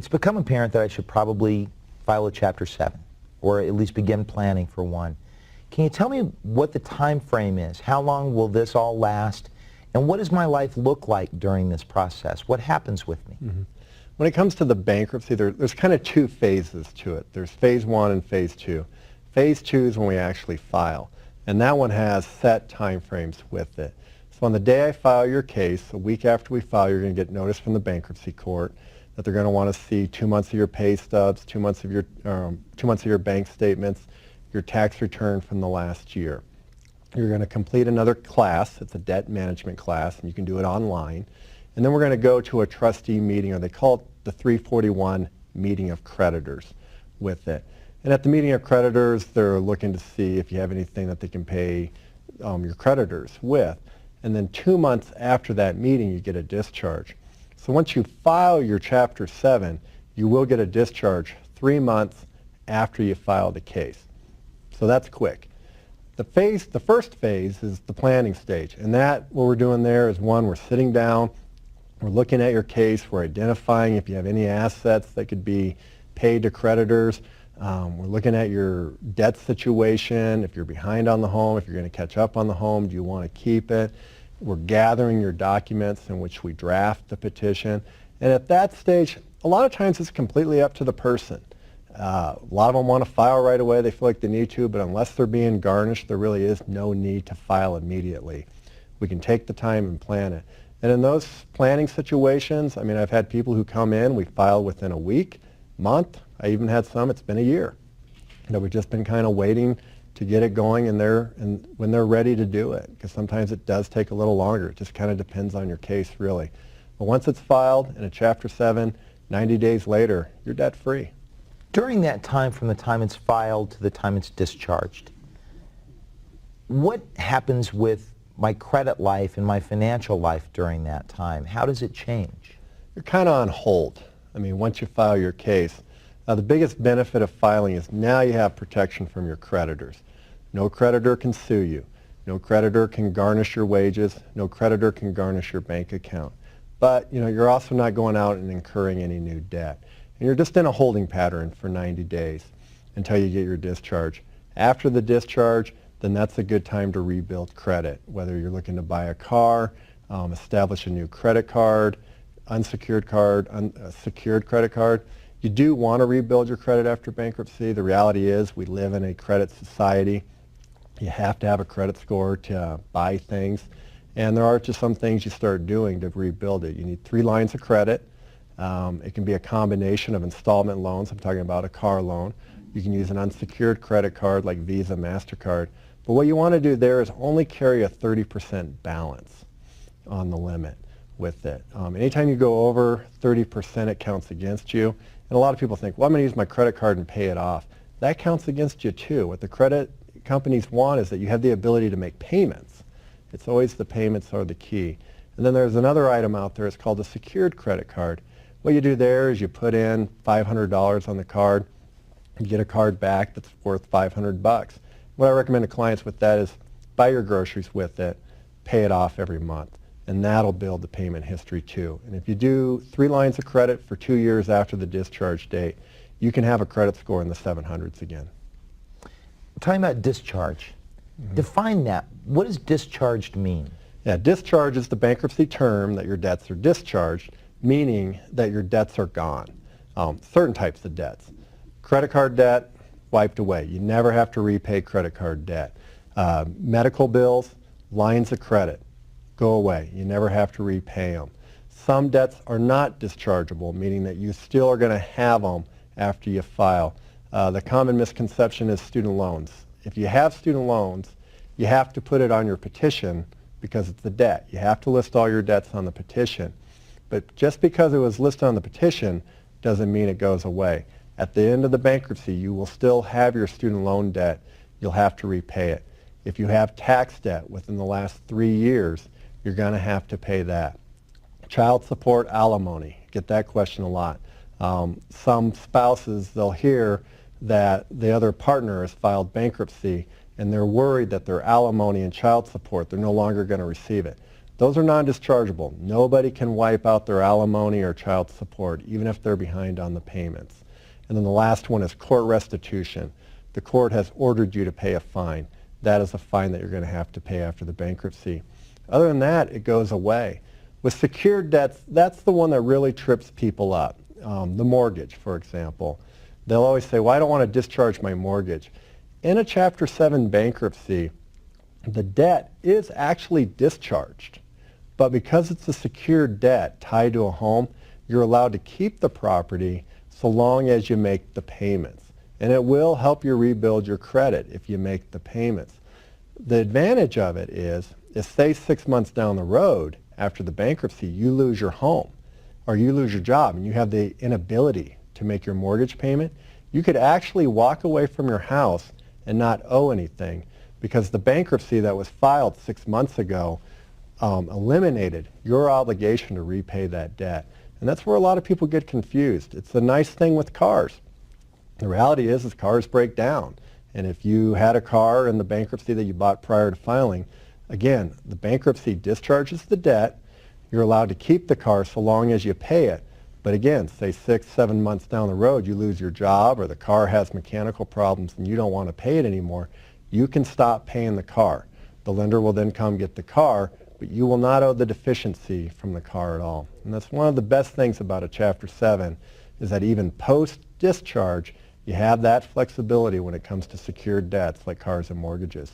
it's become apparent that I should probably file a Chapter 7, or at least begin planning for one. Can you tell me what the time frame is? How long will this all last? And what does my life look like during this process? What happens with me? Mm-hmm. When it comes to the bankruptcy, there's kind of two phases to it. There's phase 1 and phase 2. Phase 2 is when we actually file, and that one has set time frames with it. So on the day I file your case, a week after we file, you're going to get notice from the bankruptcy court that they're going to want to see 2 months of your pay stubs, 2 months of your bank statements, your tax return from the last year. You're going to complete another class. It's a debt management class, and you can do it online. And then we're going to go to a trustee meeting, or they call it the 341 meeting of creditors with it. And at the meeting of creditors, they're looking to see if you have anything that they can pay your creditors with. And then 2 months after that meeting, you get a discharge. So once you file your Chapter 7, you will get a discharge 3 months after you file the case. So that's quick. The first phase is the planning stage. And that, what we're doing there is, one, we're sitting down, we're looking at your case, we're identifying if you have any assets that could be paid to creditors. We're looking at your debt situation, if you're behind on the home, if you're going to catch up on the home, do you want to keep it? We're gathering your documents in which we draft the petition. And at that stage, a lot of times it's completely up to the person. A lot of them want to file right away. They feel like they need to, but unless they're being garnished, there really is no need to file immediately. We can take the time and plan it. And in those planning situations, I mean, I've had people who come in, we file within a week, month. I even had some, it's been a year. That we've just been kind of waiting to get it going, and when they're ready to do it, because sometimes it does take a little longer. It just kind of depends on your case, really. But once it's filed in a Chapter 7, 90 days later, you're debt free. During that time, from the time it's filed to the time it's discharged, what happens with my credit life and my financial life during that time? How does it change? You're kind of on hold. I mean, once you file your case, the biggest benefit of filing is now you have protection from your creditors. No creditor can sue you. No creditor can garnish your wages. No creditor can garnish your bank account. But you're also not going out and incurring any new debt. And you're just in a holding pattern for 90 days until you get your discharge. After the discharge, then that's a good time to rebuild credit, whether you're looking to buy a car, establish a new credit card, unsecured card, secured credit card. You do want to rebuild your credit after bankruptcy. The reality is we live in a credit society. You have to have a credit score to buy things. And there are just some things you start doing to rebuild it. You need 3 lines of credit. It can be a combination of installment loans. I'm talking about a car loan. You can use an unsecured credit card like Visa, MasterCard. But what you want to do there is only carry a 30% balance on the limit with it. Anytime you go over 30%, it counts against you. And a lot of people think, well, I'm going to use my credit card and pay it off. That counts against you too. What the credit companies want is that you have the ability to make payments. It's always the payments are the key. And then there's another item out there. It's called a secured credit card. What you do there is you put in $500 on the card. You get a card back that's worth $500. What I recommend to clients with that is buy your groceries with it, pay it off every month, and that'll build the payment history too. And if you do 3 lines of credit for 2 years after the discharge date, you can have a credit score in the 700s again. Talking about discharge, define that. What does discharged mean? Yeah, discharge is the bankruptcy term that your debts are discharged, meaning that your debts are gone. Certain types of debts. Credit card debt, wiped away. You never have to repay credit card debt. Medical bills, lines of credit, go away. You never have to repay them. Some debts are not dischargeable, meaning that you still are going to have them after you file. The common misconception is student loans. If you have student loans, you have to put it on your petition because it's a debt. You have to list all your debts on the petition. But just because it was listed on the petition doesn't mean it goes away. At the end of the bankruptcy, you will still have your student loan debt. You'll have to repay it. If you have tax debt within the last 3 years, you're going to have to pay that. Child support, alimony. Get that question a lot. Some spouses, they'll hear that the other partner has filed bankruptcy and they're worried that their alimony and child support, they're no longer going to receive it. Those are non-dischargeable. Nobody can wipe out their alimony or child support, even if they're behind on the payments. And then the last one is court restitution. The court has ordered you to pay a fine. That is a fine that you're going to have to pay after the bankruptcy. Other than that, it goes away. With secured debts, that's the one that really trips people up. The mortgage, for example. They'll always say, well, I don't want to discharge my mortgage. In a Chapter 7 bankruptcy, the debt is actually discharged. But because it's a secured debt tied to a home, you're allowed to keep the property so long as you make the payments. And it will help you rebuild your credit if you make the payments. The advantage of it is say 6 months down the road after the bankruptcy, you lose your home or you lose your job and you have the inability to make your mortgage payment, you could actually walk away from your house and not owe anything because the bankruptcy that was filed 6 months ago eliminated your obligation to repay that debt. And that's where a lot of people get confused. It's the nice thing with cars. The reality is cars break down. And if you had a car in the bankruptcy that you bought prior to filing, again, the bankruptcy discharges the debt. You're allowed to keep the car so long as you pay it. But again, say 6, 7 months down the road, you lose your job or the car has mechanical problems and you don't want to pay it anymore, you can stop paying the car. The lender will then come get the car, but you will not owe the deficiency from the car at all. And that's one of the best things about a Chapter 7 is that even post-discharge, you have that flexibility when it comes to secured debts like cars and mortgages.